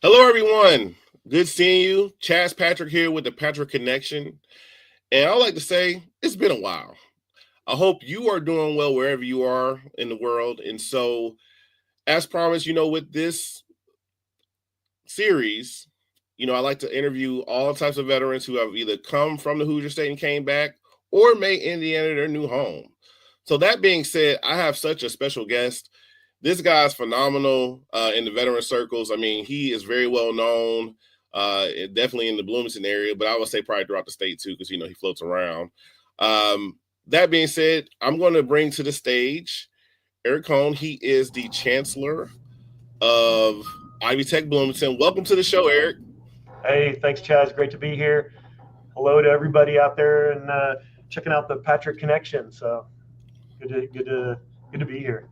Hello, everyone. Good seeing you. Chaz Patrick here with the Patrick Connection. And I would like to say it's been a while. I hope you are doing well wherever you are in the world. And so, as promised, with this series, I like to interview all types of veterans who have either come from the Hoosier State and came back or made Indiana their new home. So, that being said, I have such a special guest. This guy's phenomenal in the veteran circles. I mean, he is very well known, definitely in the Bloomington area, but I would say probably throughout the state too, because he floats around. That being said, I'm going to bring to the stage Erik Coyne. He is the Chancellor of Ivy Tech Bloomington. Welcome to the show, Erik. Hey, thanks, Chaz. Great to be here. Hello to everybody out there and checking out the Patrick Connection. So good to be here.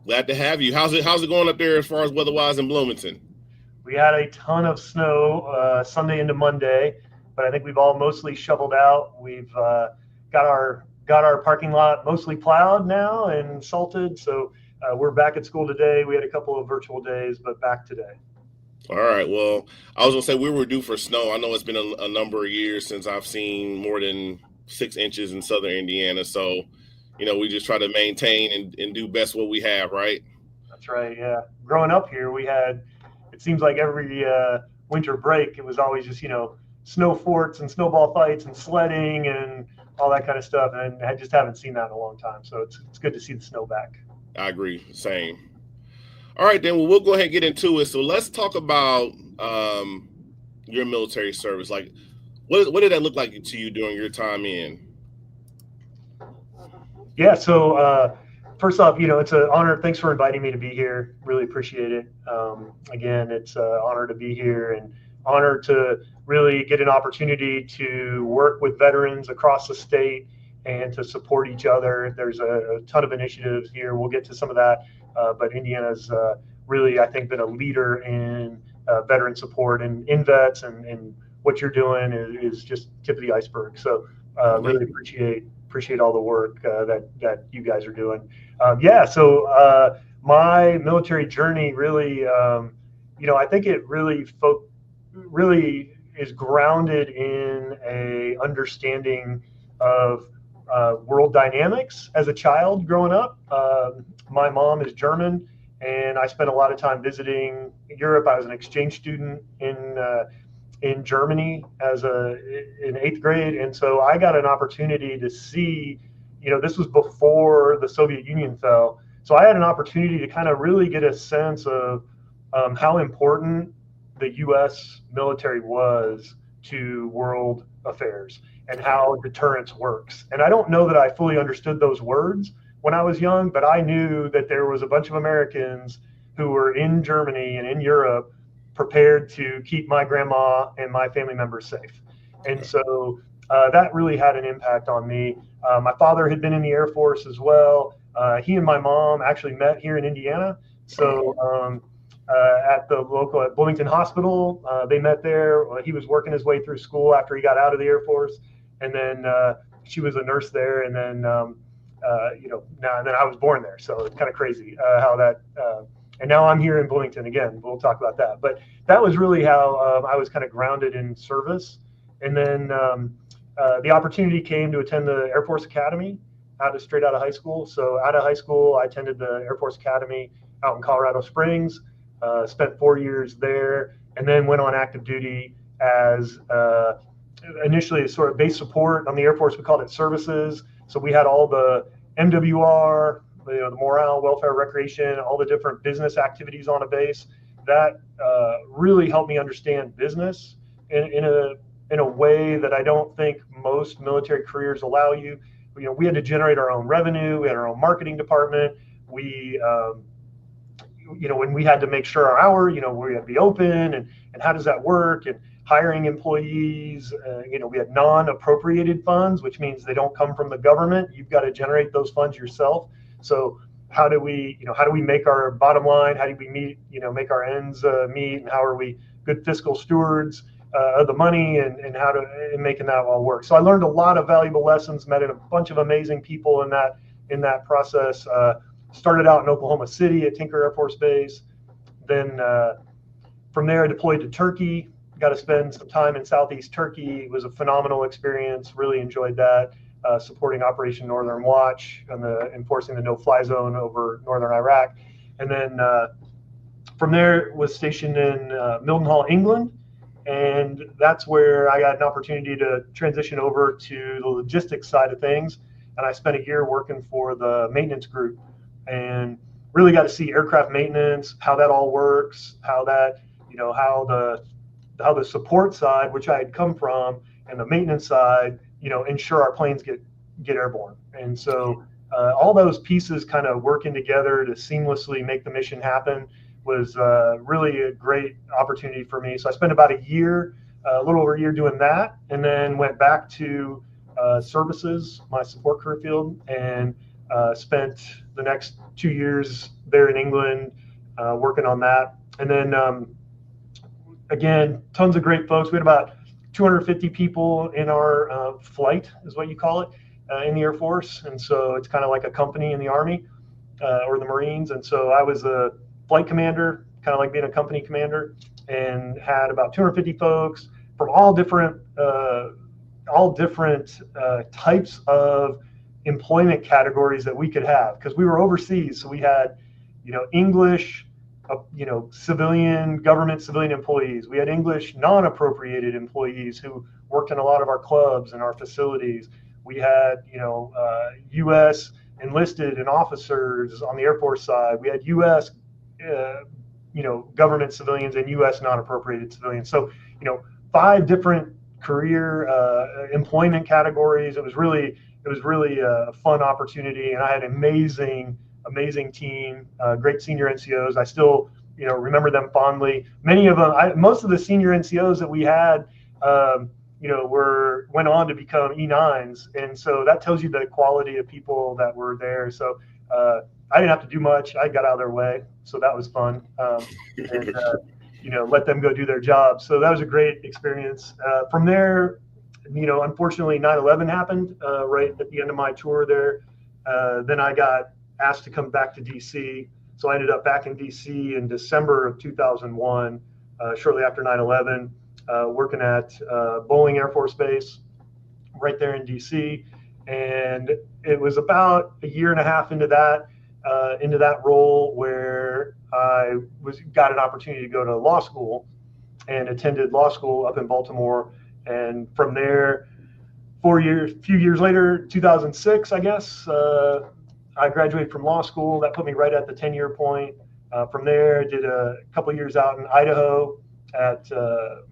Glad to have you. How's it going up there as far as weather-wise in Bloomington? We had a ton of snow Sunday into Monday, but I think we've all mostly shoveled out. We've got our parking lot mostly plowed now and salted. So we're back at school today. We had a couple of virtual days, but back today. All right. Well, I was gonna say we were due for snow. I know it's been a number of years since I've seen more than 6 inches in southern Indiana. So, we just try to maintain and do best what we have, right? That's right. Yeah. Growing up here, it seems like every winter break, it was always just, snow forts and snowball fights and sledding and all that kind of stuff. And I just haven't seen that in a long time. So it's good to see the snow back. I agree. Same. All right, then. Well, we'll go ahead and get into it. So let's talk about your military service. Like, what did that look like to you during your time in? Yeah. So first off, it's an honor. Thanks for inviting me to be here. Really appreciate it. Again, it's an honor to be here and honor to really get an opportunity to work with veterans across the state and to support each other. There's a ton of initiatives here. We'll get to some of that, but Indiana's really, I think, been a leader in veteran support and in vets, and what you're doing is just tip of the iceberg. So really appreciate all the work that you guys are doing. Yeah, so my military journey really, I think it really is grounded in a understanding of world dynamics as a child growing up. My mom is German, and I spent a lot of time visiting Europe. I was an exchange student in Germany in eighth grade, and so I got an opportunity to see. This was before the Soviet Union fell, so I had an opportunity to kind of really get a sense of how important the U.S. military was to world affairs and how deterrence works. And I don't know that I fully understood those words when I was young, but I knew that there was a bunch of Americans who were in Germany and in Europe prepared to keep my grandma and my family members safe. And so that really had an impact on me. My father had been in the Air Force as well. He and my mom actually met here in Indiana. So at Bloomington Hospital, they met there. He was working his way through school after he got out of the Air Force, and then she was a nurse there, and then and then I was born there. So it's kind of crazy how that. And now I'm here in Bloomington again. We'll talk about that. But that was really how I was kind of grounded in service. And then the opportunity came to attend the Air Force Academy straight out of high school. So out of high school, I attended the Air Force Academy out in Colorado Springs, spent 4 years there, and then went on active duty as initially sort of base support. On the Air Force, we called it services. So we had all the MWR, the morale, welfare, recreation, all the different business activities on a base. That really helped me understand business in a way that I don't think most military careers allow you. We had to generate our own revenue. We had our own marketing department. We, when we had to make sure our hour, we had to be open, and how does that work? And hiring employees, we had non-appropriated funds, which means they don't come from the government. You've got to generate those funds yourself. So how do we make our bottom line? How do we make our ends meet? And how are we good fiscal stewards of the money and how to making that all work? So I learned a lot of valuable lessons, met a bunch of amazing people in that process. Started out in Oklahoma City at Tinker Air Force Base, then From there, I deployed to Turkey. Got to spend some time in Southeast Turkey. It was a phenomenal experience. Really enjoyed that. Supporting Operation Northern Watch and enforcing the no-fly zone over northern Iraq. And then from there, was stationed in Mildenhall, England. And that's where I got an opportunity to transition over to the logistics side of things. And I spent a year working for the maintenance group and really got to see aircraft maintenance, how that all works, how that, how the support side, which I had come from, and the maintenance side, ensure our planes get airborne. And so all those pieces kind of working together to seamlessly make the mission happen was really a great opportunity for me. So I spent about a little over a year doing that, and then went back to services, my support career field, and spent the next 2 years there in England working on that. And then again, tons of great folks. We had about 250 people in our flight, is what you call it, in the Air Force. And so it's kind of like a company in the Army or the Marines. And so I was a flight commander, kind of like being a company commander, and had about 250 folks from all different types of employment categories that we could have, because we were overseas. So we had, English, civilian employees. We had English non-appropriated employees who worked in a lot of our clubs and our facilities. We had, U.S. enlisted and officers on the Air Force side. We had U.S. Government civilians and U.S. non-appropriated civilians. So, 5 different career employment categories. It was really a fun opportunity, and I had an amazing team, great senior NCOs. I still, remember them fondly. Many of them, most of the senior NCOs that we had, went on to become E9s, and so that tells you the quality of people that were there. So I didn't have to do much. I got out of their way, so that was fun. And let them go do their job. So that was a great experience. From there, unfortunately, 9/11 happened right at the end of my tour there. Then I got asked to come back to DC. So I ended up back in DC in December of 2001, shortly after 9/11, working at Bowling Air Force Base right there in DC. And it was about a year and a half into that role where I got an opportunity to go to law school and attended law school up in Baltimore. And from there, few years later, 2006, I guess, I graduated from law school. That put me right at the 10-year point. From there, did a couple years out in Idaho at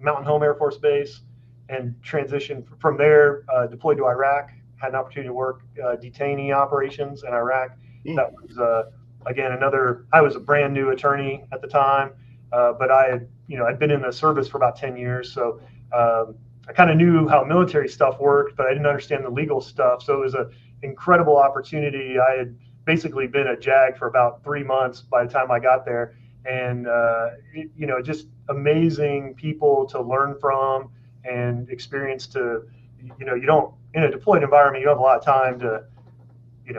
Mountain Home Air Force Base, and transitioned from there, deployed to Iraq. Had an opportunity to work detainee operations in Iraq. That was, again, I was a brand new attorney at the time, but I'd been in the service for about 10 years. So I kind of knew how military stuff worked, but I didn't understand the legal stuff. So it was an incredible opportunity. I had basically been a JAG for about 3 months by the time I got there. And, just amazing people to learn from and experience to, you don't, in a deployed environment, you don't have a lot of time to,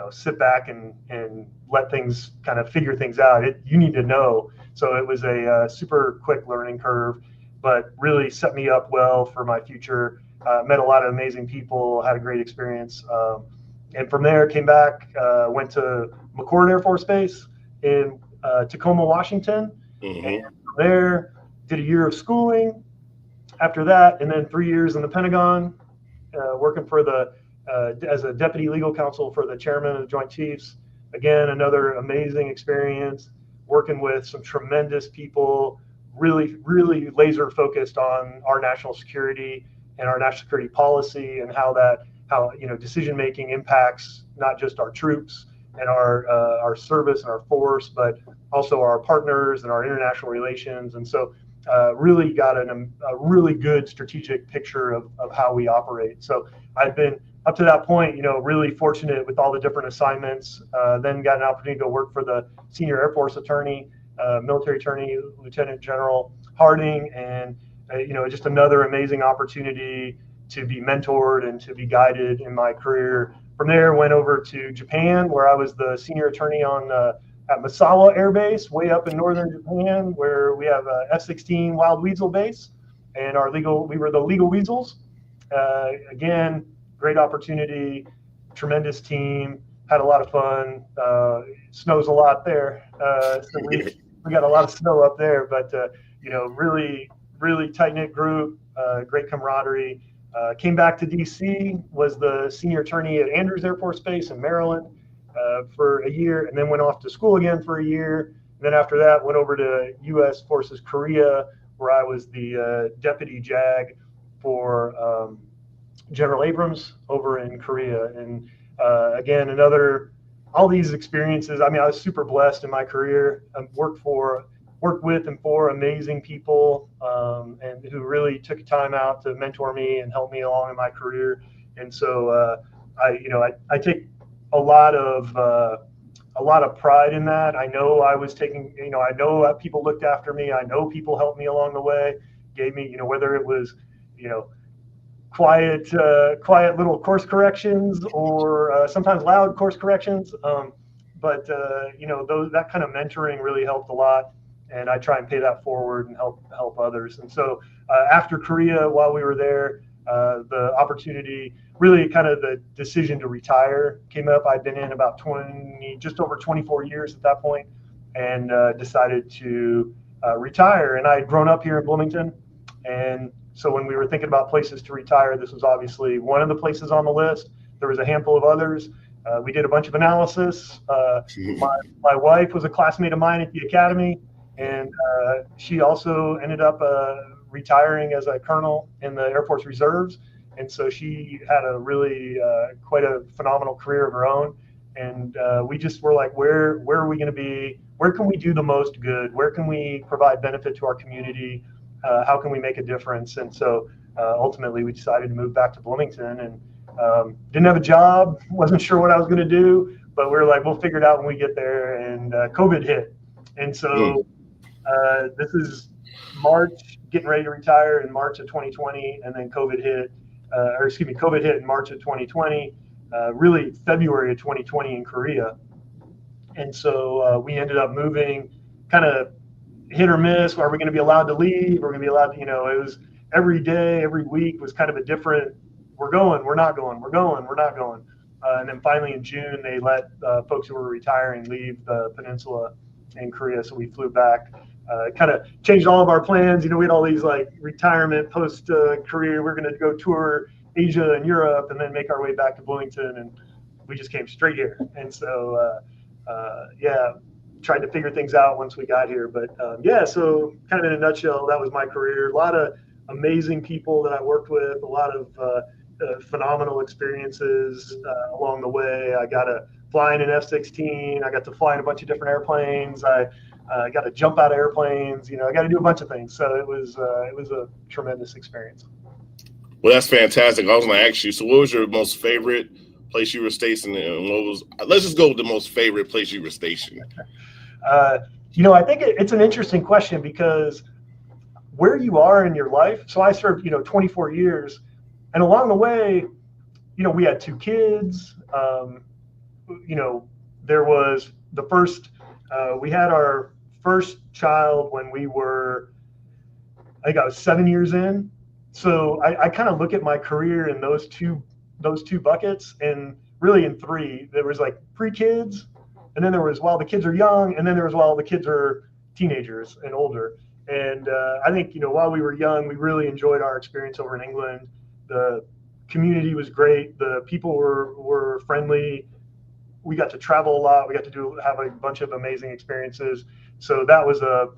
sit back and let things kind of figure things out. You need to know. So it was a super quick learning curve, but really set me up well for my future. Met a lot of amazing people, had a great experience. And from there, came back, went to McChord Air Force Base in Tacoma, Washington. Mm-hmm. And from there, did a year of schooling after that, and then 3 years in the Pentagon, working for as a deputy legal counsel for the chairman of the Joint Chiefs. Again, another amazing experience, working with some tremendous people, really, really laser focused on our national security and our national security policy, and how decision making impacts not just our troops and our service and our force, but also our partners and our international relations. And so really got a really good strategic picture of how we operate. So I've been, up to that point, really fortunate with all the different assignments. Then got an opportunity to go work for the senior Air Force attorney, military attorney, Lieutenant General Harding, and just another amazing opportunity to be mentored and to be guided in my career. From there, went over to Japan, where I was the senior attorney on at Misawa Air Base, way up in northern Japan, where we have a F-16 Wild Weasel base, and we were the legal weasels. Again, great opportunity, tremendous team, had a lot of fun. Snows a lot there, so we got a lot of snow up there, but really, really tight-knit group, great camaraderie. Came back to DC, was the senior attorney at Andrews Air Force Base in Maryland for a year, and then went off to school again for a year. And then after that, went over to U.S. Forces Korea, where I was the deputy JAG for General Abrams over in Korea. And again, all these experiences. I mean, I was super blessed in my career. I worked with and for amazing people, and who really took time out to mentor me and help me along in my career. And so I take a lot of pride in that. I know I was taking, I know people looked after me. I know people helped me along the way, gave me, whether it was, quiet little course corrections or sometimes loud course corrections. But that kind of mentoring really helped a lot. And I try and pay that forward and help others. And so after Korea, while we were there, the opportunity, really kind of the decision to retire came up. I'd been in about just over 24 years at that point, and decided to retire. And I had grown up here in Bloomington. And so when we were thinking about places to retire, this was obviously one of the places on the list. There was a handful of others. We did a bunch of analysis. My wife was a classmate of mine at the academy, and she also ended up retiring as a colonel in the Air Force Reserves. And so she had a really quite a phenomenal career of her own. And we just were like, where are we going to be? Where can we do the most good? Where can we provide benefit to our community? How can we make a difference? And so ultimately we decided to move back to Bloomington, and didn't have a job, wasn't sure what I was going to do, but we were like, we'll figure it out when we get there. And COVID hit. And so this is March, getting ready to retire in March of 2020, and then COVID hit. COVID hit in March of 2020, really February of 2020 in Korea. And so we ended up moving, kind of hit or miss. Are we going to be allowed to leave? Are we going to be allowed to, it was every day, every week was kind of a different, we're going, we're not going, we're going, we're not going. And then finally in June, they let folks who were retiring leave the peninsula in Korea. So we flew back. Kind of changed all of our plans. We had all these like retirement post career. We're going to go tour Asia and Europe and then make our way back to Bloomington. And we just came straight here. And so, tried to figure things out once we got here. But so kind of in a nutshell, that was my career. A lot of amazing people that I worked with, a lot of phenomenal experiences along the way. I got to fly in an F-16. I got to fly in a bunch of different airplanes. I got to jump out of airplanes. I got to do a bunch of things. So it was a tremendous experience. Well, that's fantastic. I was going to ask you, so what was your most favorite place you were stationed, and let's just go with the most favorite place you were stationed? I think it's an interesting question, because where you are in your life. So I served, 24 years, and along the way, we had 2 kids. There was the first, we had our first child when we were, I think I was 7 years in. So I kind of look at my career in those two buckets, and really in 3. There was like pre-kids, and then there was while the kids are young, and then there was while the kids are teenagers and older. And I think, while we were young, we really enjoyed our experience over in England. The community was great. The people were friendly. We got to travel a lot. We got to have a bunch of amazing experiences. So that was a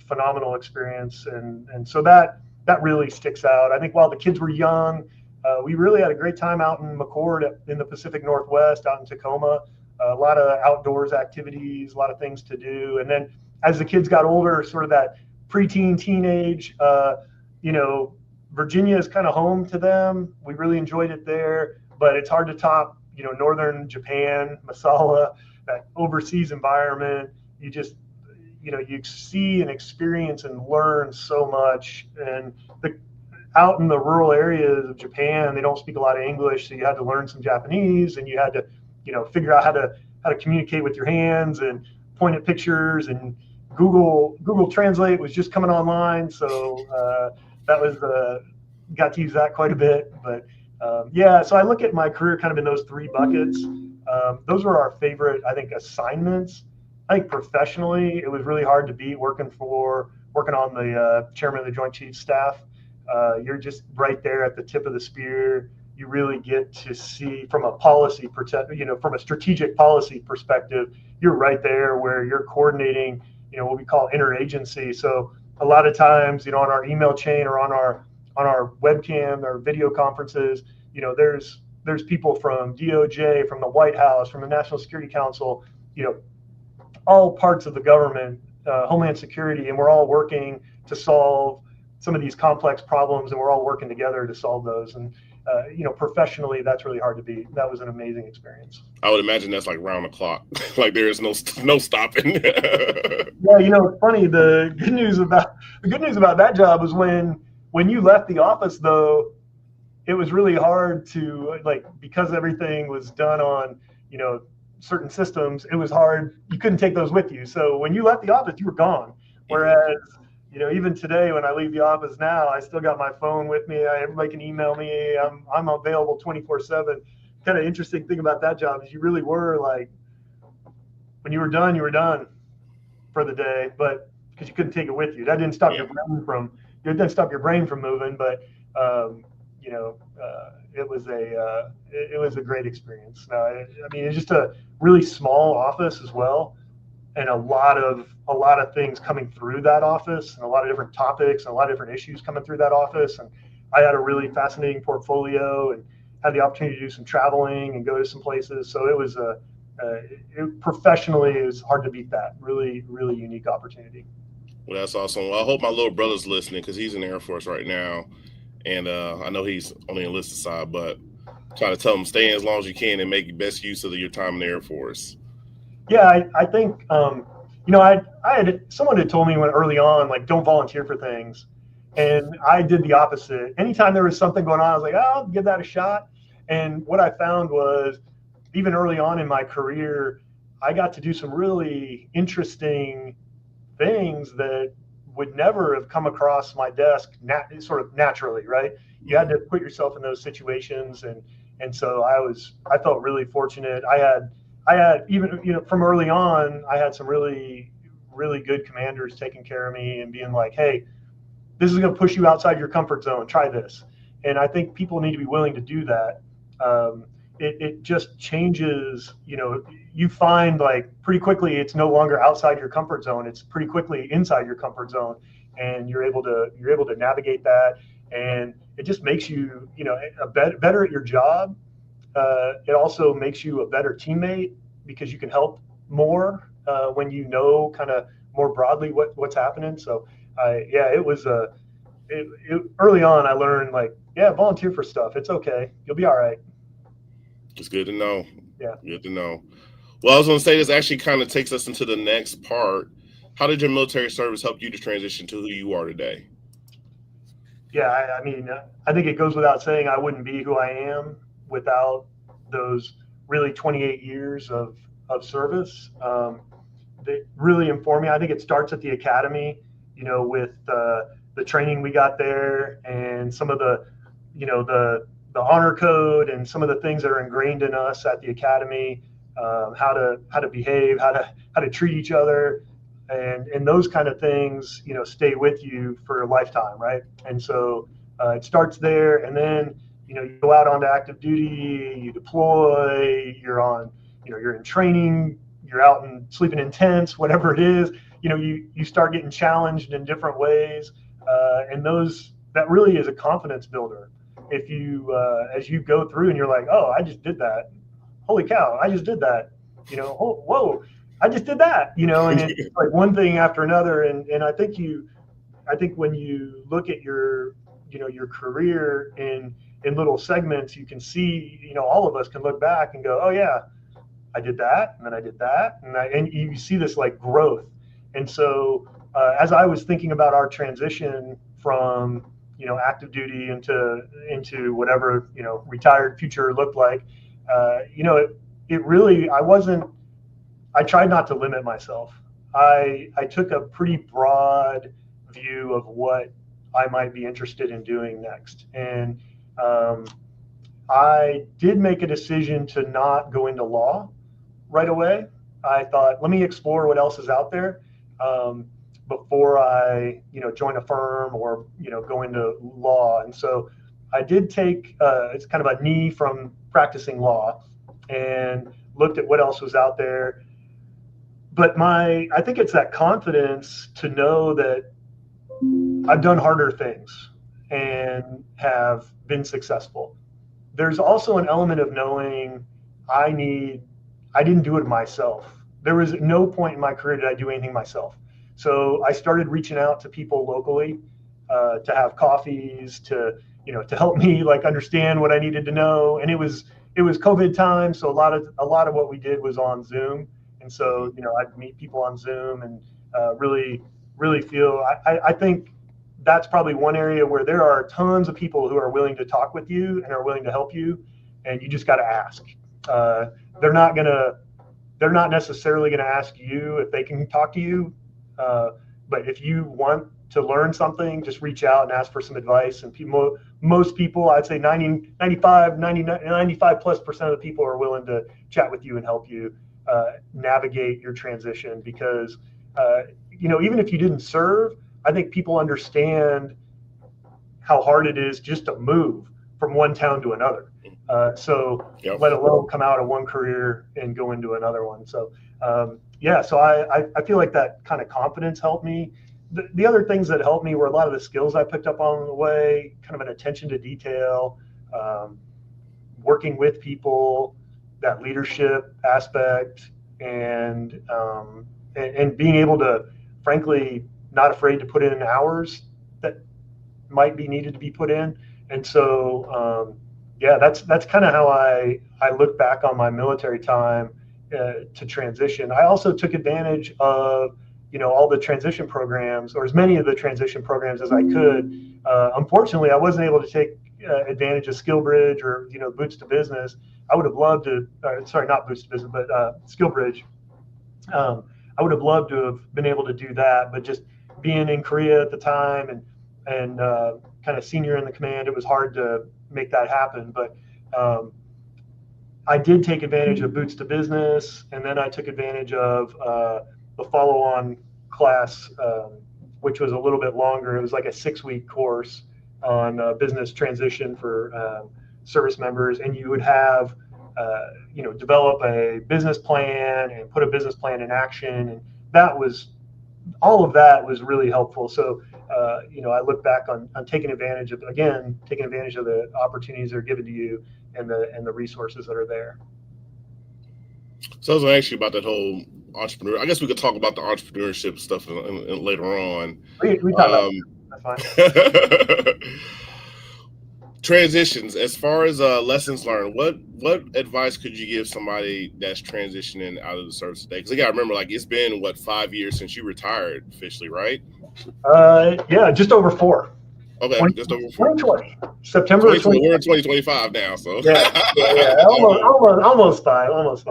phenomenal experience. And so that really sticks out. I think while the kids were young, we really had a great time out in McCord in the Pacific Northwest, out in Tacoma. A lot of outdoors activities, a lot of things to do. And then as the kids got older, sort of that preteen, teenage, Virginia is kind of home to them. We really enjoyed it there, but it's hard to top, northern Japan, Masala, that overseas environment. You just, you see and experience and learn so much. And out in the rural areas of Japan, they don't speak a lot of English, so you had to learn some Japanese, and you had to, figure out how to communicate with your hands. And point at pictures, and Google Translate was just coming online, so that was got to use that quite a bit. But yeah, so I look at my career kind of in those three buckets. Those were our favorite, I think, assignments. I think professionally, it was really hard to beat working on the chairman of the Joint Chiefs staff. You're just right there at the tip of the spear. You really get to see from a from a strategic policy perspective, you're right there where you're coordinating, what we call interagency. So a lot of times, on our email chain or on our webcam or video conferences, there's people from DOJ, from the White House, from the National Security Council, all parts of the government, Homeland Security, and we're all working to solve some of these complex problems, and we're all working together to solve those. And professionally, that's really hard to beat. That was an amazing experience. I would imagine that's like round the clock. Like there is no stopping. Yeah, it's funny. The good news about that job was when you left the office, though, it was really hard to, because everything was done on, certain systems, it was hard. You couldn't take those with you. So when you left the office, you were gone. Whereas, even today when I leave the office now, I still got my phone with me. Everybody can email me. I'm available 24/7. Kind of interesting thing about that job is you really were when you were done for the day, but because you couldn't take it with you. That didn't stop your brain from moving, but it was a great experience. It's just a really small office as well, and a lot of things coming through that office, and a lot of different topics, and a lot of different issues coming through that office. And I had a really fascinating portfolio, and had the opportunity to do some traveling and go to some places. So it was professionally, it was hard to beat that. Really, really unique opportunity. Well, that's awesome. Well, I hope my little brother's listening because he's in the Air Force right now. And I know he's on the enlisted side, but trying to tell him stay in as long as you can and make best use of your time in the Air Force. Yeah, I think, I had someone had told me early on, don't volunteer for things. And I did the opposite. Anytime there was something going on, I was like, I'll give that a shot. And what I found was, even early on in my career, I got to do some really interesting things that would never have come across my desk sort of naturally, right? You had to put yourself in those situations, and so I felt really fortunate. I had even from early on, I had some really, really good commanders taking care of me and being like, hey, this is going to push you outside your comfort zone. Try this. And I think people need to be willing to do that. It just changes, you find pretty quickly it's no longer outside your comfort zone. It's pretty quickly inside your comfort zone, and you're able to navigate that. And it just makes you, better at your job. It also makes you a better teammate because you can help more when you know kind of more broadly what's happening. So it was early on I learned volunteer for stuff. It's okay. You'll be all right. It's good to know. Yeah. Good to know. Well, I was going to say this actually kind of takes us into the next part. How did your military service help you to transition to who you are today? Yeah, I think it goes without saying I wouldn't be who I am without those really 28 years of service. They really informed me. I think it starts at the academy, with the training we got there, and some of the honor code and some of the things that are ingrained in us at the academy, how to behave, how to treat each other, and those kind of things, stay with you for a lifetime, right? And so it starts there, and then you go out onto active duty, you deploy, you're in training, you're out and sleeping in tents, whatever it is, you start getting challenged in different ways, and that really is a confidence builder. If you, as you go through and you're like, oh, I just did that. Holy cow, I just did that. Whoa, I just did that. And it's like one thing after another. And I think when you look at your career in little segments, you can see, all of us can look back and go, oh yeah, I did that, and then I did that, and you see this growth. And so as I was thinking about our transition from active duty into whatever retired future looked like, it really, I wasn't I tried not to limit myself. I took a pretty broad view of what I might be interested in doing next. And um, I did make a decision to not go into law right away. I thought, let me explore what else is out there before I, join a firm or, go into law. And so I did take, it's kind of a knee from practicing law and looked at what else was out there. But I think it's that confidence to know that I've done harder things and have been successful. There's also an element of knowing I didn't do it myself. There was no point in my career did I do anything myself. So I started reaching out to people locally to have coffees, to help me like understand what I needed to know. And it was COVID time, so a lot of what we did was on Zoom. And so I'd meet people on Zoom and really feel I think that's probably one area where there are tons of people who are willing to talk with you and are willing to help you, and you just got to ask. They're not necessarily gonna ask you if they can talk to you, but if you want to learn something, just reach out and ask for some advice. And most people, I'd say 95 plus percent of the people are willing to chat with you and help you navigate your transition, because even if you didn't serve, I think people understand how hard it is just to move from one town to another. Yep. Let alone come out of one career and go into another one. So so I feel like that kind of confidence helped me. The other things that helped me were a lot of the skills I picked up on the way, kind of an attention to detail, working with people, that leadership aspect, and being able to, frankly, not afraid to put in hours that might be needed to be put in. And so, that's kind of how I look back on my military time to transition. I also took advantage of, all the transition programs, or as many of the transition programs as I could. Unfortunately, I wasn't able to take advantage of SkillBridge or, Boots to Business. I would have loved to, sorry, not Boots to Business, but SkillBridge. I would have loved to have been able to do that, but just being in Korea at the time and kind of senior in the command, it was hard to make that happen. But I did take advantage of Boots to Business, and then I took advantage of the follow-on class, which was a little bit longer. It was like a 6-week course on business transition for service members, and you would have develop a business plan and put a business plan in action, and all of that was really helpful. So I look back on taking advantage of the opportunities that are given to you and the resources that are there. So I was actually about that whole entrepreneur. I guess we could talk about the entrepreneurship stuff later on. We talk about that. That's fine. Transitions, as far as lessons learned, what advice could you give somebody that's transitioning out of the service today? Because I gotta remember, like, it's been 5 years since you retired officially, right? Just over 4. Okay, just over 4. 2020, September 2020. We're in 2025 now, so almost 5. Almost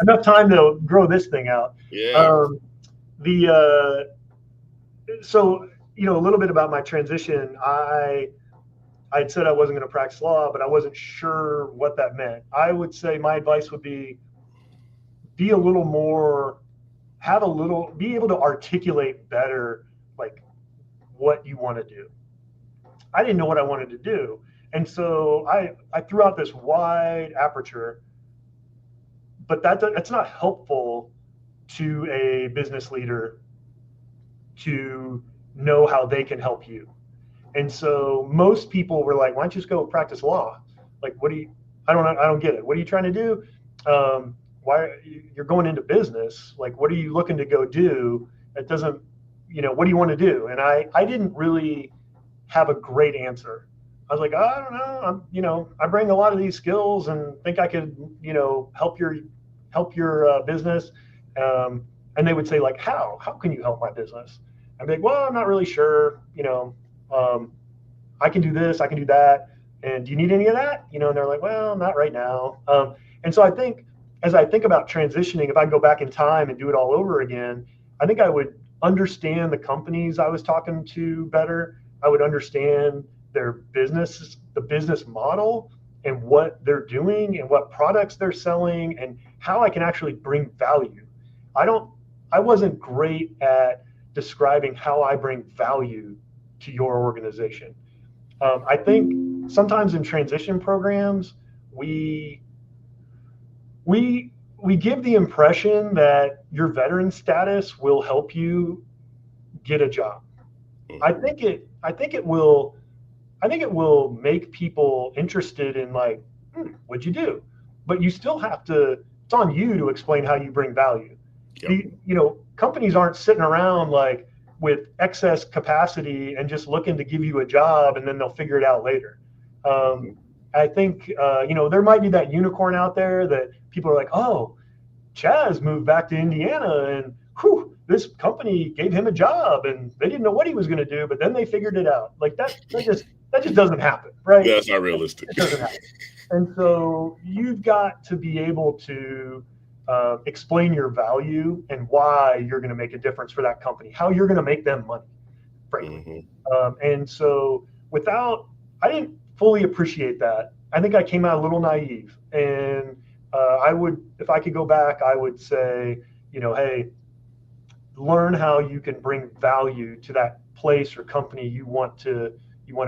enough time to grow this thing out. Yeah. So a little bit about my transition. I'd said I wasn't going to practice law, but I wasn't sure what that meant. I would say my advice would be a little more, be able to articulate better, like, what you want to do. I didn't know what I wanted to do. And so I threw out this wide aperture, but that's not helpful to a business leader to know how they can help you. And so most people were like, why don't you just go practice law? Like, I don't get it. What are you trying to do? Why you're going into business? Like, what are you looking to go do? It doesn't, what do you want to do? And I didn't really have a great answer. I was like, I don't know. I bring a lot of these skills and think I could, help your business. And they would say, like, how can you help my business? I'd be like, well, I'm not really sure. I can do this, I can do that. And do you need any of that? And they're like, well, not right now. And so I think as I think about transitioning, if I go back in time and do it all over again, I think I would understand the companies I was talking to better. I would understand their business, the business model, and what they're doing and what products they're selling and how I can actually bring value. I wasn't great at describing how I bring value to your organization. I think sometimes in transition programs, we we give the impression that your veteran status will help you get a job. I think it will make people interested in like, what'd you do? But you still have to, it's on you to explain how you bring value. Yep. Companies aren't sitting around like with excess capacity and just looking to give you a job and then they'll figure it out later. I think, there might be that unicorn out there that people are like, oh, Chaz moved back to Indiana and this company gave him a job and they didn't know what he was going to do, but then they figured it out. Like that just doesn't happen, right? Yeah, that's not realistic. It doesn't happen. And so you've got to be able to explain your value and why you're going to make a difference for that company, how you're going to make them money, frankly. And so I didn't fully appreciate that. I think I came out a little naive, and I would, if I could go back, I would say, hey, learn how you can bring value to that place or company you want to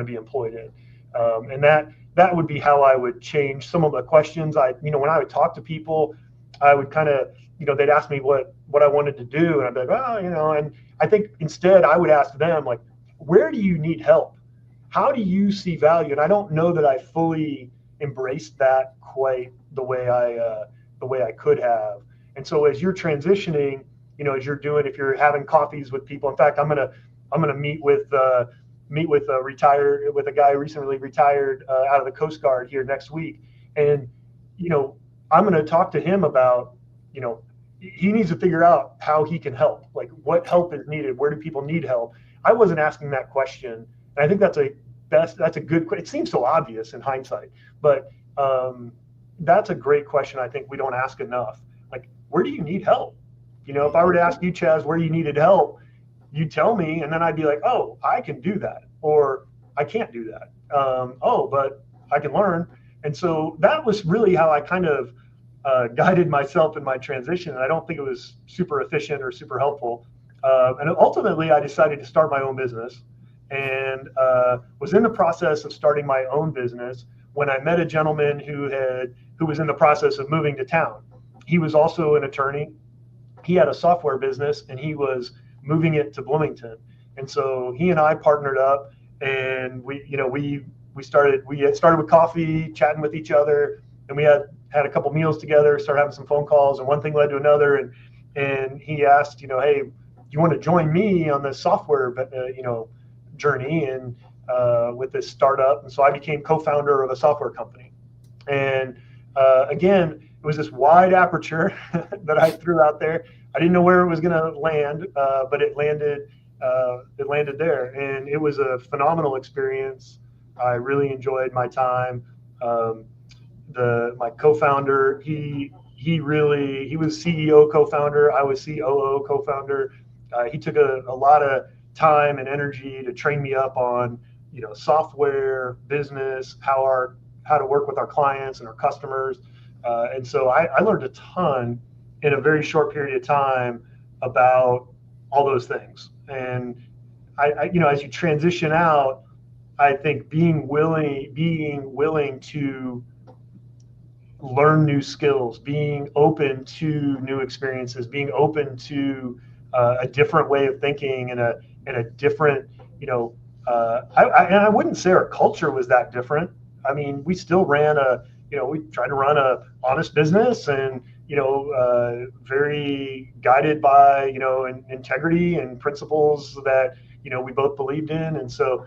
be employed in, and that would be how I would change some of the questions. When I would talk to people, I would kind of, they'd ask me what I wanted to do, and I'd be like, and I think instead I would ask them like, where do you need help? How do you see value? And I don't know that I fully embraced that quite the way I could have. And so as you're transitioning, as you're doing, if you're having coffees with people, in fact, I'm gonna meet with a guy recently retired out of the Coast Guard here next week, and I'm gonna talk to him about he needs to figure out how he can help, like what help is needed, where do people need help. I wasn't asking that question, and I think that's a good question. It seems so obvious in hindsight, but that's a great question. I think we don't ask enough. Like, where do you need help? If I were to ask you, Chaz, where you needed help, you tell me, and then I'd be like, oh, I can do that, or I can't do that. But I can learn. And so that was really how I kind of guided myself in my transition. And I don't think it was super efficient or super helpful. And ultimately, I decided to start my own business, and was in the process of starting my own business when I met a gentleman who was in the process of moving to town. He was also an attorney. He had a software business, and he was moving it to Bloomington. And so he and I partnered up, and we started with coffee, chatting with each other, and we had a couple meals together, started having some phone calls, and one thing led to another. And he asked, hey, you want to join me on the software, journey and with this startup? And so I became co-founder of a software company. And again, it was this wide aperture that I threw out there. I didn't know where it was going to land, but it landed there, and it was a phenomenal experience. I really enjoyed my time. My co-founder, he was CEO co-founder. I was COO co-founder. He took a lot of time and energy to train me up on, software, business, how to work with our clients and our customers. And so I learned a ton in a very short period of time about all those things. And as you transition out, I think being willing to learn new skills, being open to new experiences, being open to a different way of thinking and a different, I wouldn't say our culture was that different. I mean, we still ran we tried to run a honest business and, very guided by, integrity and principles that, we both believed in. And so,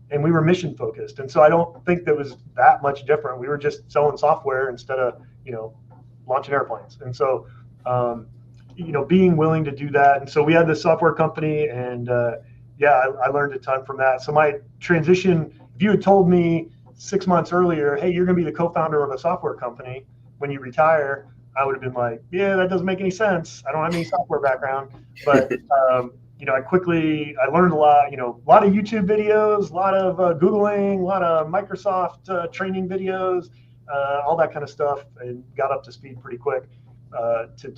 and we were mission focused. And so I don't think that was that much different. We were just selling software instead of, launching airplanes. And so, being willing to do that. And so we had this software company, and I learned a ton from that. So my transition, if you had told me 6 months earlier, hey, you're going to be the co-founder of a software company, when you retire, I would have been like, yeah, that doesn't make any sense. I don't have any software background. But, I learned a lot, a lot of YouTube videos, a lot of Googling, a lot of Microsoft training videos, all that kind of stuff, and got up to speed pretty quick to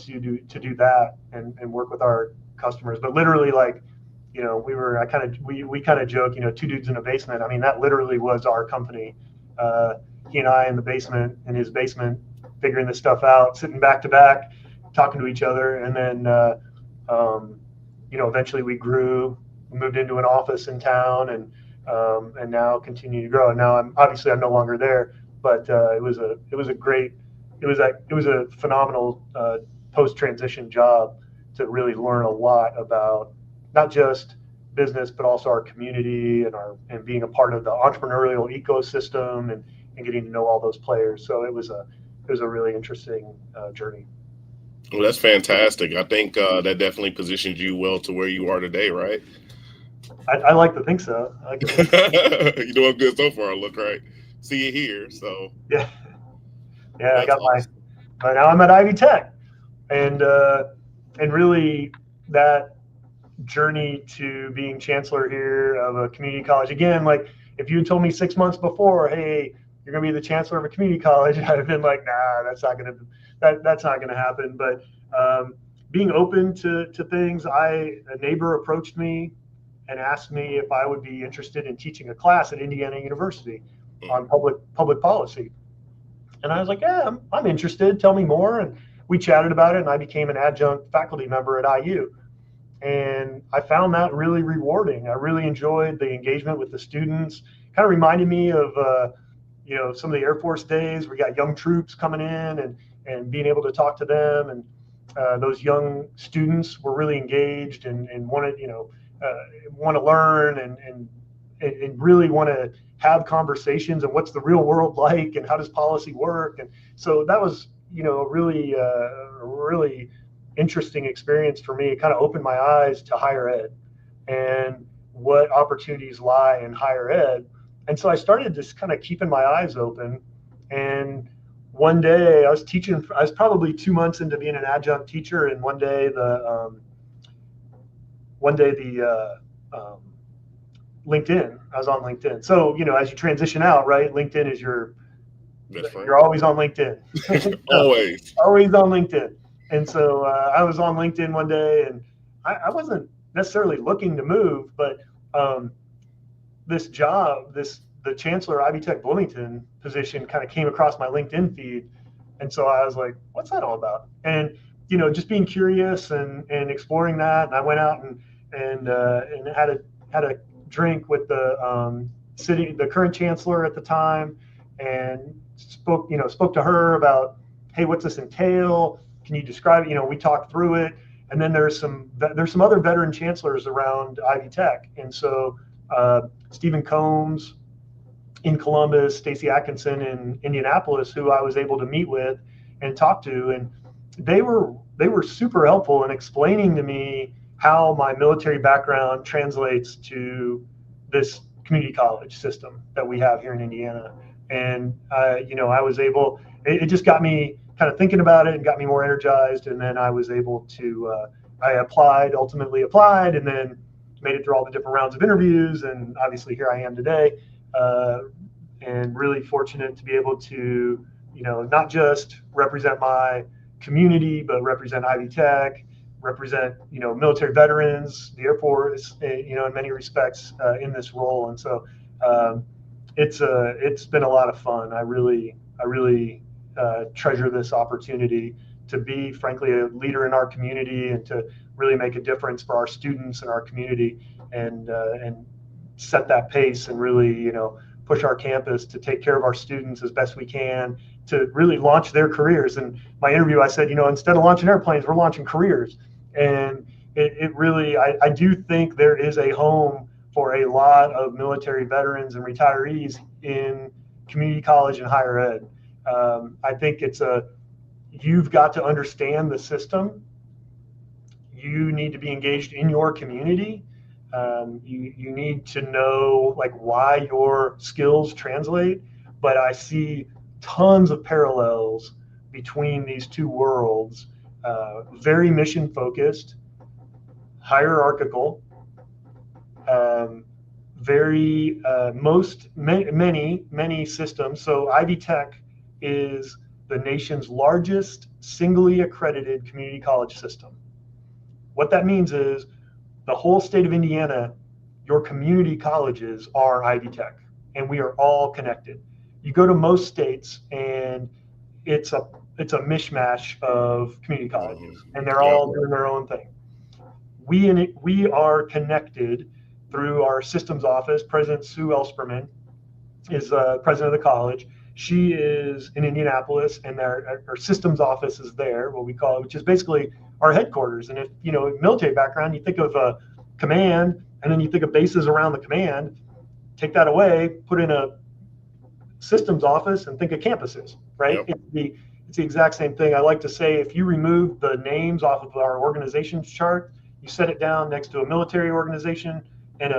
do that and work with our customers. But literally, like, we kind of joke, two dudes in a basement. I mean, that literally was our company. He and I in the basement, in his basement, figuring this stuff out, sitting back to back, talking to each other. And then, eventually we grew, moved into an office in town, and now continue to grow. And now I'm no longer there, but it was a phenomenal post-transition job to really learn a lot about not just business, but also our community and being a part of the entrepreneurial ecosystem and getting to know all those players. So it was a really interesting journey. Well, that's fantastic. I think that definitely positions you well to where you are today, right? I like to think so. You're doing good so far. Look, right. See you here. So yeah. I got awesome. But now I'm at Ivy Tech, and really that journey to being chancellor here of a community college. Again, like if you had told me 6 months before, hey, you're going to be the chancellor of a community college, I'd have been like, nah, that's not going to happen. But being open to things, a neighbor approached me and asked me if I would be interested in teaching a class at Indiana University on public policy. And I was like, yeah, I'm interested. Tell me more. And we chatted about it, and I became an adjunct faculty member at IU. And I found that really rewarding. I really enjoyed the engagement with the students. Kind of reminded me of, some of the Air Force days. We got young troops coming in and being able to talk to them. And those young students were really engaged and wanted, want to learn and really want to have conversations and what's the real world like and how does policy work. And so that was, really interesting experience for me. It kind of opened my eyes to higher ed and what opportunities lie in higher ed. And so I started just kind of keeping my eyes open. And one day I was probably 2 months into being an adjunct teacher. And one day the LinkedIn, I was on LinkedIn. So, as you transition out, right, LinkedIn is you're always on LinkedIn. Always on LinkedIn. And so I was on LinkedIn one day, and I wasn't necessarily looking to move, but this job, the Chancellor Ivy Tech Bloomington position kind of came across my LinkedIn feed. And so I was like, what's that all about? And, just being curious and exploring that. And I went out and had a drink with the current chancellor at the time, and spoke to her about, hey, what's this entail? Can you describe it? We talked through it. And then there's some other veteran chancellors around Ivy Tech. And so Stephen Combs in Columbus, Stacy Atkinson in Indianapolis, who I was able to meet with and talk to. And they were super helpful in explaining to me how my military background translates to this community college system that we have here in Indiana. And, I was able, it just got me kind of thinking about it and got me more energized. And then I was able to, I ultimately applied, and then made it through all the different rounds of interviews. And obviously here I am today, and really fortunate to be able to, not just represent my community, but represent Ivy Tech, represent, military veterans, the Air Force, in many respects in this role. And so it's been a lot of fun. I really treasure this opportunity to be, frankly, a leader in our community and to really make a difference for our students and our community, and set that pace and really, push our campus to take care of our students as best we can, to really launch their careers. And my interview, I said, instead of launching airplanes, we're launching careers. And it really, I do think there is a home for a lot of military veterans and retirees in community college and higher ed. I think you've got to understand the system. You need to be engaged in your community. You need to know why your skills translate. But I see tons of parallels between these two worlds, very mission focused, hierarchical, very many systems. So Ivy Tech is the nation's largest singly accredited community college system. What that means is the whole state of Indiana, your community colleges are Ivy Tech, and we are all connected. You go to most states and it's a mishmash of community colleges, and they're all doing their own thing. We are connected through our systems office. President Sue Elsperman is president of the college. She is in Indianapolis, and our systems office is there, what we call it, which is basically our headquarters. And if you know military background, you think of a command, and then you think of bases around the command. Take that away, put in a systems office, and think of campuses, right? Yep. It's the exact same thing. I like to say, if you remove the names off of our organization chart, you set it down next to a military organization and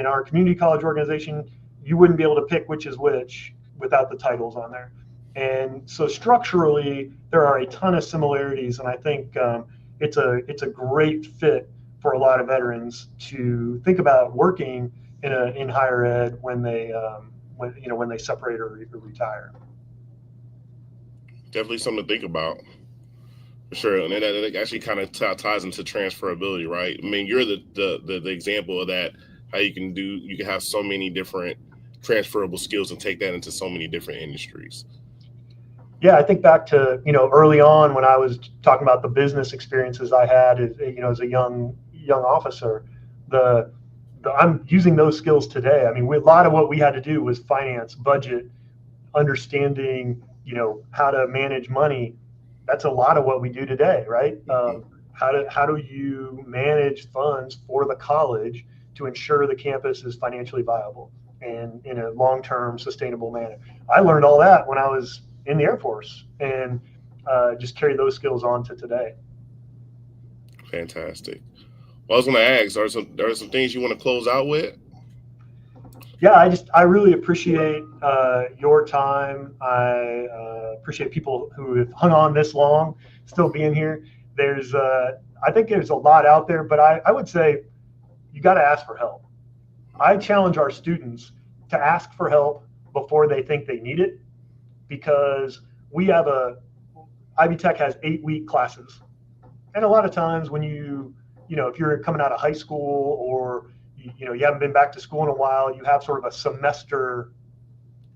our community college organization, you wouldn't be able to pick which is which without the titles on there. And so structurally, there are a ton of similarities, and I think it's a great fit for a lot of veterans to think about working in higher ed when they separate or retire. Definitely something to think about. For sure, and that actually kind of ties into transferability, right? I mean, you're the example of that. How you can have so many different transferable skills and take that into so many different industries. Yeah, I think back to early on when I was talking about the business experiences I had as a young officer. I'm using those skills today. I mean, a lot of what we had to do was finance, budget, understanding how to manage money. That's a lot of what we do today, right? How do you manage funds for the college to ensure the campus is financially viable and in a long-term sustainable manner? I learned all that when I was in the Air Force, and just carry those skills on to today. Fantastic. Well, I was going to ask, are there some things you want to close out with? Yeah, I really appreciate your time. I appreciate people who have hung on this long, still being here. I think there's a lot out there, but I would say you got to ask for help. I challenge our students to ask for help before they think they need it, because Ivy Tech has 8-week classes. And a lot of times when if you're coming out of high school or you haven't been back to school in a while, you have sort of a semester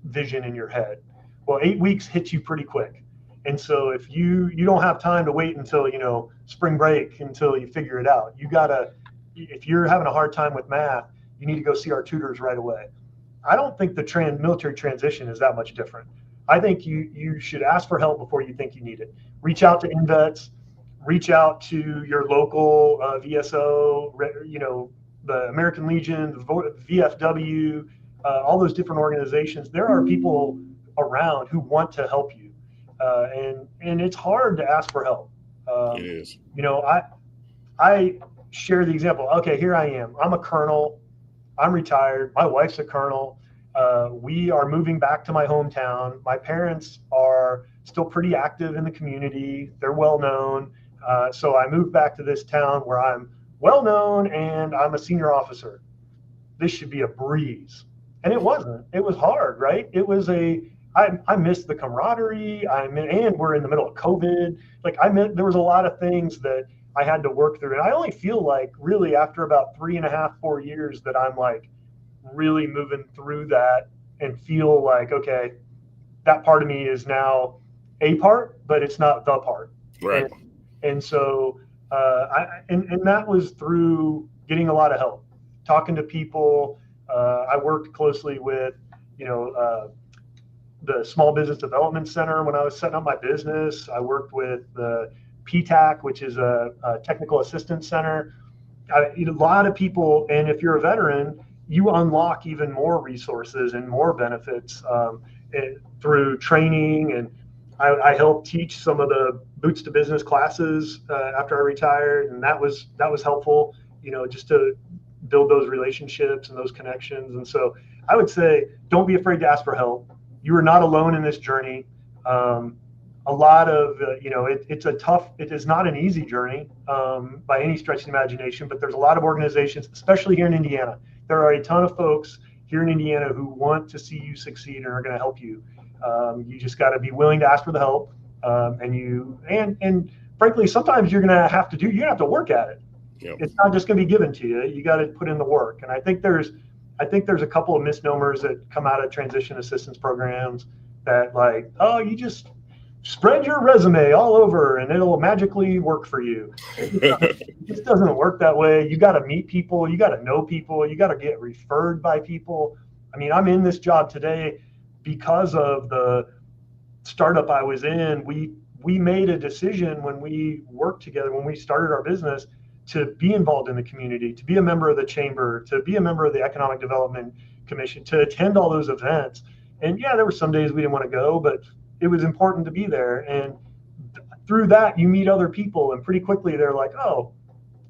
vision in your head. Well, 8 weeks hits you pretty quick. And so if you don't have time to wait until, spring break until you figure it out, if you're having a hard time with math, you need to go see our tutors right away. I don't think the military transition is that much different. I think you should ask for help before you think you need it. Reach out to InVets, reach out to your local VSO, the American Legion, the VFW, all those different organizations. There are people around who want to help you, and it's hard to ask for help. It is. I share the example. Okay, here I am. I'm a colonel. I'm retired. My wife's a colonel. We are moving back to my hometown. My parents are still pretty active in the community. They're well known. So I moved back to this town where I'm well known and I'm a senior officer. This should be a breeze. And it wasn't. It was hard, right? It was I missed the camaraderie. And we're in the middle of COVID. There was a lot of things that I had to work through. And I only feel like really after about 3.5, 4 years that I'm like really moving through that and feel like, okay, that part of me is now a part, but it's not the part. Right. And so, and that was through getting a lot of help, talking to people. I worked closely with, the Small Business Development Center when I was setting up my business. I worked with the PTAC, which is a technical assistance center. A lot of people, and if you're a veteran, you unlock even more resources and more benefits through training. And I helped teach some of the Boots to Business classes after I retired, and that was helpful, just to build those relationships and those connections. And so I would say, don't be afraid to ask for help. You are not alone in this journey. A a lot of, it is not an easy journey by any stretch of the imagination, but there's a lot of organizations, especially here in Indiana. There are a ton of folks here in Indiana who want to see you succeed and are going to help you. You just got to be willing to ask for the help. And frankly, sometimes you're going to have to work at it. Yep. It's not just going to be given to you. You got to put in the work. And I think there's a couple of misnomers that come out of transition assistance programs that like, oh, you just spread your resume all over and it'll magically work for you. It just doesn't work that way. You got to meet people. You got to know people. You got to get referred by people. I mean, I'm in this job today because of the startup I was in. We made a decision when we worked together, when we started our business, to be involved in the community, to be a member of the chamber, to be a member of the Economic Development Commission, to attend all those events. And yeah, there were some days we didn't want to go, but it was important to be there. And through that, you meet other people, and pretty quickly they're like, oh,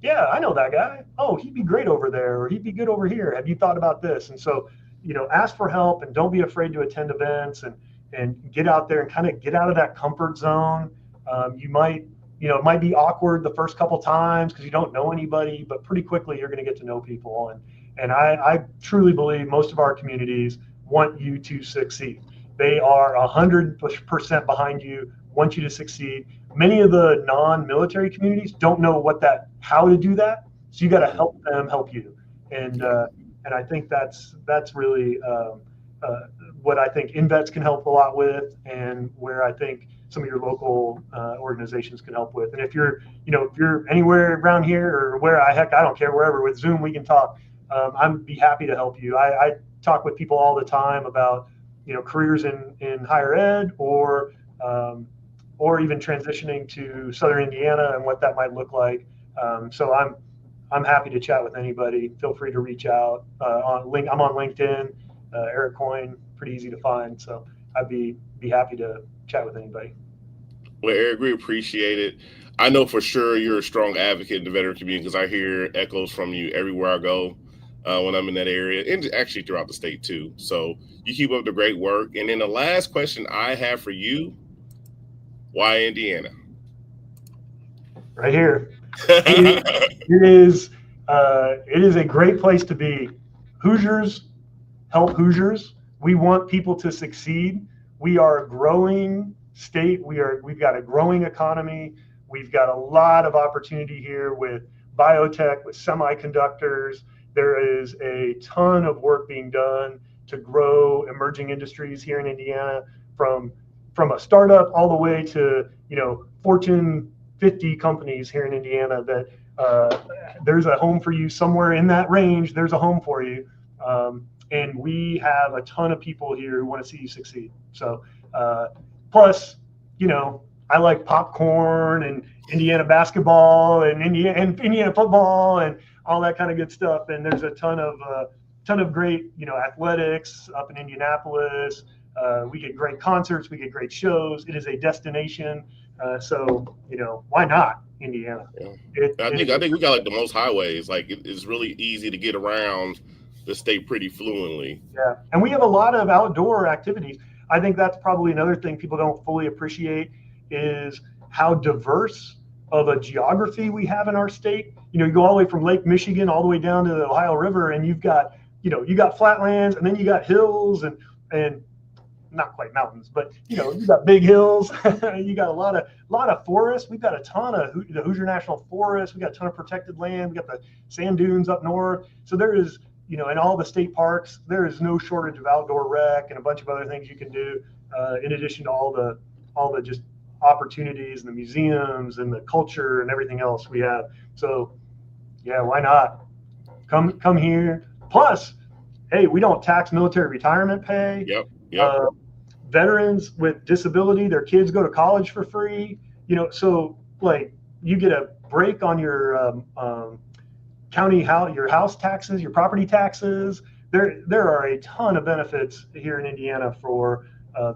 yeah, I know that guy. Oh, he'd be great over there, or he'd be good over here. Have you thought about this? And so, ask for help and don't be afraid to attend events and get out there and kind of get out of that comfort zone. You might, it might be awkward the first couple times because you don't know anybody, but pretty quickly you're going to get to know people. And I truly believe most of our communities want you to succeed. They are 100% behind you, want you to succeed. Many of the non-military communities don't know how to do that. So you got to help them help you. And I think that's really what I think InVets can help a lot with, and where I think some of your local organizations can help with. And if you're anywhere around here or I don't care, wherever with Zoom, we can talk. I'd be happy to help you. I talk with people all the time about, careers in higher ed or even transitioning to Southern Indiana and what that might look like. So I'm happy to chat with anybody. Feel free to reach out. I'm on LinkedIn, Erik Coyne, pretty easy to find. So I'd be happy to chat with anybody. Well, Erik, we appreciate it. I know for sure you're a strong advocate in the veteran community because I hear echoes from you everywhere I go when I'm in that area, and actually throughout the state too. So you keep up the great work. And then the last question I have for you, why Indiana? Right here. It is a great place to be. Hoosiers help Hoosiers. We want people to succeed. We are a growing state. We've got a growing economy. We've got a lot of opportunity here with biotech, with semiconductors. There is a ton of work being done to grow emerging industries here in Indiana, from a startup all the way to Fortune 50 companies here in Indiana. That there's a home for you somewhere in that range. There's a home for you, and we have a ton of people here who want to see you succeed. So plus, I like popcorn and Indiana basketball and Indiana football and all that kind of good stuff. And there's a ton of great, athletics up in Indianapolis. We get great concerts. We get great shows. It is a destination. So, why not Indiana? Yeah. I think we got like the most highways. Like it's really easy to get around the state pretty fluently. Yeah. And we have a lot of outdoor activities. I think that's probably another thing people don't fully appreciate is how diverse of a geography we have in our state. You go all the way from Lake Michigan all the way down to the Ohio River, and you've got, you got flatlands, and then you got hills and not quite mountains, but you got big hills. You got a lot of forests. We've got a ton of the Hoosier National Forest. We got a ton of protected land. We got the sand dunes up north. So there is, in all the state parks, there is no shortage of outdoor rec and a bunch of other things you can do, in addition to all the just opportunities and the museums and the culture and everything else we have. So yeah, why not come here? Plus, hey, we don't tax military retirement pay. Yep. Veterans with disability, their kids go to college for free. So like you get a break on your your house taxes, your property taxes. There are a ton of benefits here in Indiana for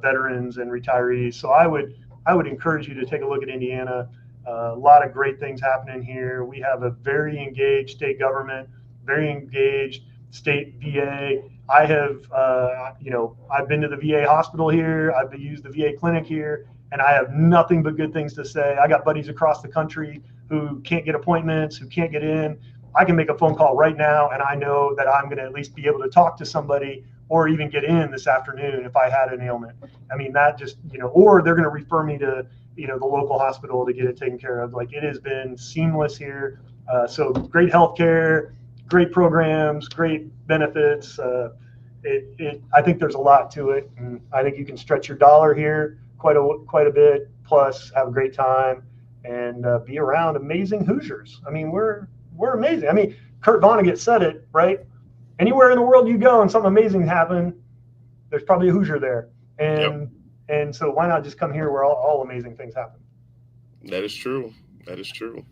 veterans and retirees. So I would encourage you to take a look at Indiana. A lot of great things happening here. We have a very engaged state government, very engaged state VA. I have, I've been to the VA hospital here. I've used the VA clinic here. and I have nothing but good things to say. I got buddies across the country who can't get appointments, who can't get in. I can make a phone call right now, and I know that I'm going to at least be able to talk to somebody or even get in this afternoon if I had an ailment. I mean, that just, or they're going to refer me to, the local hospital to get it taken care of. Like, it has been seamless here. So great healthcare, great programs, great benefits. I think there's a lot to it, and I think you can stretch your dollar here quite a bit, plus have a great time and be around amazing Hoosiers. I mean, we're amazing. I mean, Kurt Vonnegut said it, right? Anywhere in the world you go and something amazing happen, there's probably a Hoosier there. And so why not just come here where all amazing things happen? That is true. That is true.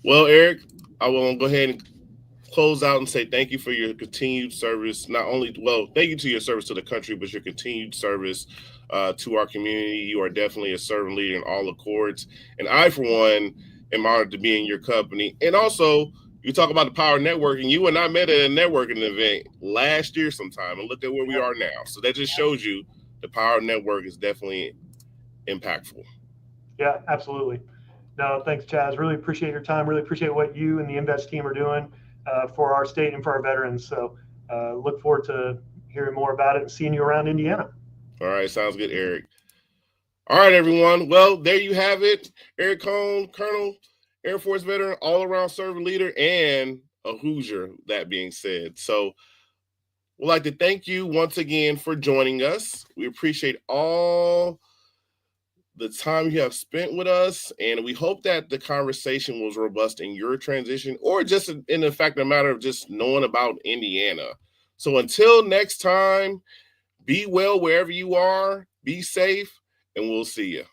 Well, Erik, I will go ahead and close out and say thank you for your continued service. Thank you to your service to the country, but your continued service to our community. You are definitely a servant leader in all accords. And I, for one, am honored to be in your company. And also, you talk about the power of networking. You and I met at a networking event last year sometime, and look at where we are now. So that just shows you the power of network is definitely impactful. Yeah, absolutely. No, thanks, Chaz. Really appreciate your time. Really appreciate what you and the Invest team are doing for our state and for our veterans. So look forward to hearing more about it and seeing you around Indiana. All right. Sounds good, Erik. All right, everyone. Well, there you have it. Erik Coyne, Colonel, Air Force veteran, all-around servant leader, and a Hoosier, that being said. So we'd like to thank you once again for joining us. We appreciate all the time you have spent with us, and we hope that the conversation was robust in your transition, or just in the fact, a matter of just knowing about Indiana. So until next time, be well wherever you are, be safe, and we'll see you.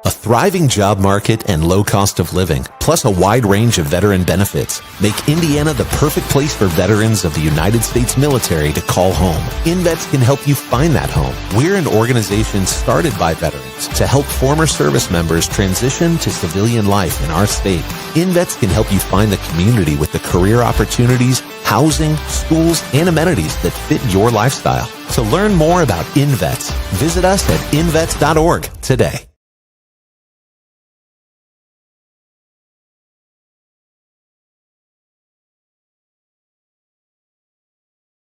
A thriving job market and low cost of living, plus a wide range of veteran benefits, make Indiana the perfect place for veterans of the United States military to call home. InVets can help you find that home. We're an organization started by veterans to help former service members transition to civilian life in our state. InVets can help you find the community with the career opportunities, housing, schools, and amenities that fit your lifestyle. To learn more about InVets, visit us at invets.org today.